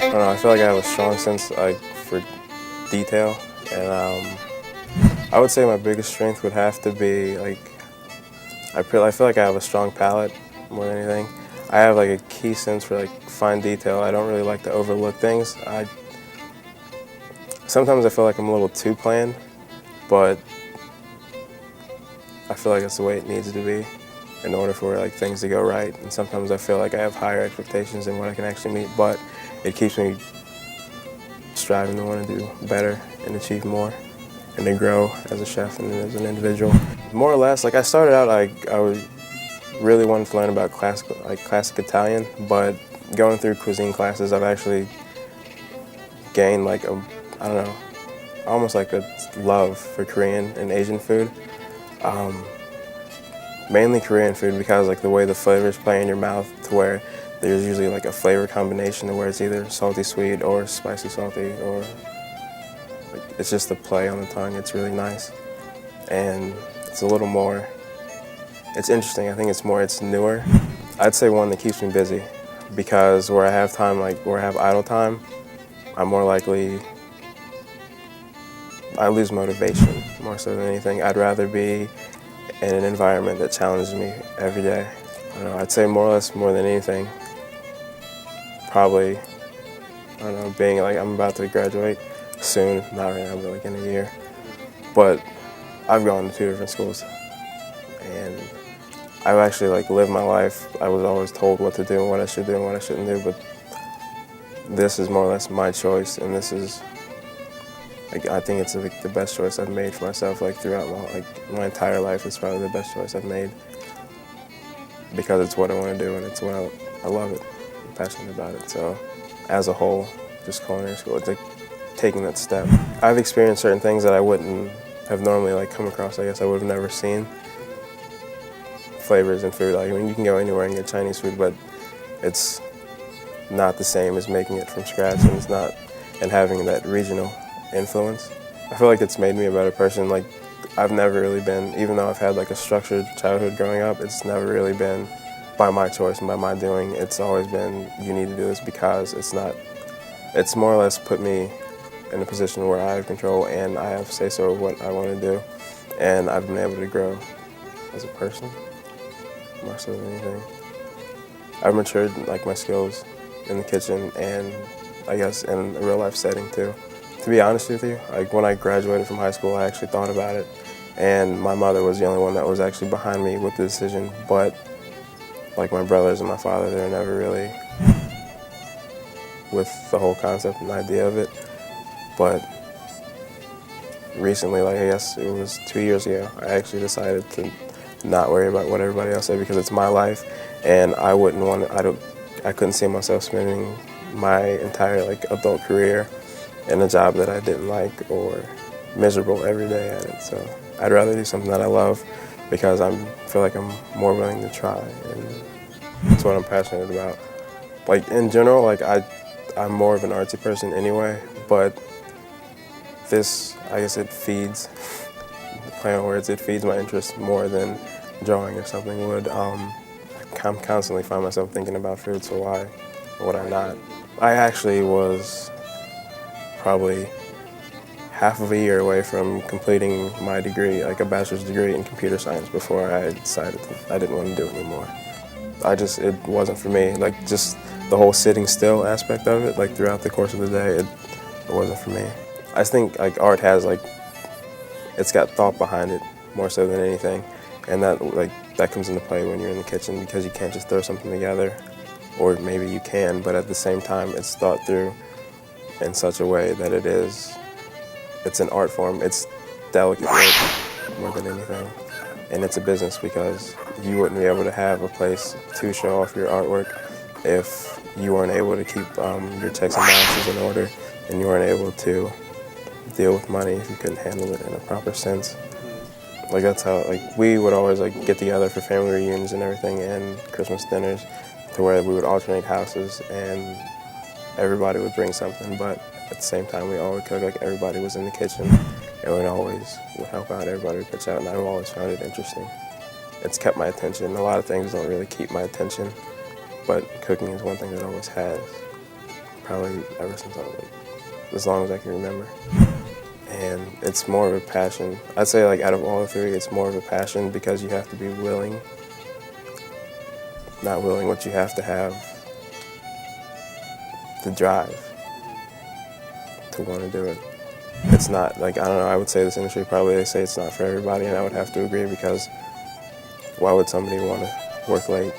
I don't know, I feel like I have a strong sense for detail, and I would say my biggest strength would have to be I feel like I have a strong palate more than anything. I have a key sense for fine detail. I don't really like to overlook things. Sometimes I feel like I'm a little too planned, but I feel like that's the way it needs to be in order for things to go right. And sometimes I feel like I have higher expectations than what I can actually meet, but it keeps me striving to want to do better and achieve more and to grow as a chef and as an individual. More or less, I started out, I was really wanted to learn about classic Italian, but going through cuisine classes, I've actually gained I don't know, almost a love for Korean and Asian food. Mainly Korean food because the way the flavors play in your mouth, to where there's usually a flavor combination to where it's either salty sweet or spicy salty, or it's just the play on the tongue. It's really nice, and it's a little more, it's interesting. I think it's newer. I'd say one that keeps me busy, because where I have time, where I have idle time, I'm more likely, I lose motivation more so than anything. I'd rather be in an environment that challenges me every day. I don't know, I'd say more or less, more than anything, probably, I don't know, being I'm about to graduate soon, not right now, but in a year. But I've gone to 2 different schools, and I've actually lived my life. I was always told what to do and what I should do and what I shouldn't do, but this is more or less my choice, and this is, I think it's the best choice I've made for myself throughout my entire life. It's probably the best choice I've made, because it's what I want to do and it's what I love it. I'm passionate about it. So as a whole, just culinary school, it's taking that step. I've experienced certain things that I wouldn't have normally come across. I guess I would have never seen. Flavors in food. I mean, you can go anywhere and get Chinese food, but it's not the same as making it from scratch, and it's not, and having that regional influence. I feel like it's made me a better person. I've never really been, even though I've had a structured childhood growing up, it's never really been by my choice and by my doing. It's always been, you need to do this because it's more or less put me in a position where I have control and I have say-so of what I want to do. And I've been able to grow as a person, more so than anything. I've matured my skills in the kitchen, and I guess in a real life setting too. To be honest with you, when I graduated from high school, I actually thought about it, and my mother was the only one that was actually behind me with the decision. But my brothers and my father, they were never really with the whole concept and idea of it. But recently, I guess it was 2 years ago, I actually decided to not worry about what everybody else said, because it's my life, and I wouldn't want to, I couldn't see myself spending my entire adult career in a job that I didn't like, or miserable every day at it. So I'd rather do something that I love, because I feel like I'm more willing to try, and that's what I'm passionate about. In general, I'm more of an artsy person anyway, but this, I guess it feeds, play on words, it feeds my interest more than drawing or something would. I constantly find myself thinking about food, so why would I not? I actually was probably half of a year away from completing my degree, a bachelor's degree in computer science, before I decided I didn't want to do it anymore. It wasn't for me. Just the whole sitting still aspect of it, throughout the course of the day, it wasn't for me. I think art has it's got thought behind it more so than anything, and that comes into play when you're in the kitchen, because you can't just throw something together, or maybe you can, but at the same time it's thought through in such a way that it's an art form. It's delicate work more than anything, and it's a business, because you wouldn't be able to have a place to show off your artwork if you weren't able to keep your checks and balances in order, and you weren't able to deal with money if you couldn't handle it in a proper sense. That's how we would always get together for family reunions and everything, and Christmas dinners, to where we would alternate houses and everybody would bring something, but at the same time we all would cook. Everybody was in the kitchen, and we always would help out. Everybody would pitch out, and I've always found it interesting. It's kept my attention. A lot of things don't really keep my attention, but cooking is one thing that always has. probably ever since I was like, as long as I can remember. And it's more of a passion. I'd say like out of all the three, it's more of a passion because you have to be willing, not willing, but you have to have the drive to want to do it. It's not like, I don't know, I would say this industry probably they say it's not for everybody, and I would have to agree because why would somebody want to work late